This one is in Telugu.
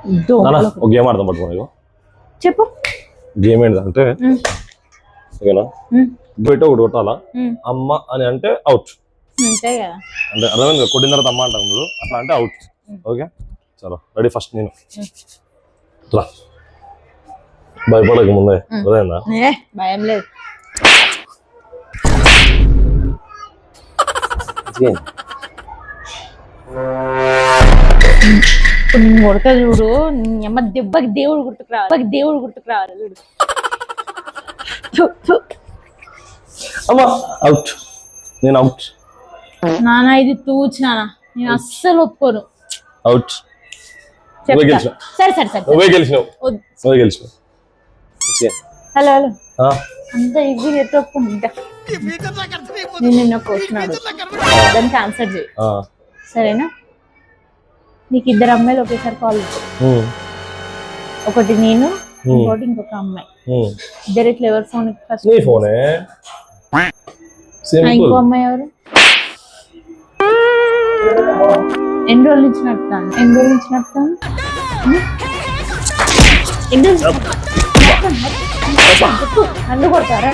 ఒక గేమ్ ఆడదాం పట్టుకో. చెప్పు. గేమ్ ఏంటంటే ఓకేనా, పెట్టి ఒకటి కొట్టాలా, అమ్మ అని అంటే అవుట్. అంతే కదా, అంటే అర్థమైంది, కొట్టిన తర్వాత అమ్మ అంటాం నువ్వు అట్లా అంటే అవుట్. ఓకే చలో రెడీ. ఫస్ట్ నేను రా, భయపడక ముందే అదేందా, భయం లేదు. ఇప్పుడు కొడతా చూడు, అమ్మ దెబ్బకి దేవుడు గుర్తుకు రావాలి చూడు. అమ్మా అవుట్, నేను అవుట్. నానా ఇది తూచు నానా, నేను అస్సలు ఒప్పుకోను. అవుట్. సరే సరే సరే, నువ్వే గెలిచినావు. హలో హలో, అంత ఈజీగా ఎట్లా ఒప్పుకుంటా? నేను నిన్న క్వశ్చన్ దానికి ఆన్సర్ చేయి సరేనా? నీకు ఇద్దరు అమ్మాయిలు ఒకేసారి కాల్ ఇచ్చారు, ఒకటి నేను, ఇంకోటి ఇంకొక అమ్మాయి. ఇద్దరు ఇట్లా ఎవరి ఫోన్ ఫస్ట్? నీ ఫోనే. ఇంకో అమ్మాయి ఎవరు? ఎన్ని రోజుల నుంచి నడుపుతాను? నన్ను కొడతారా?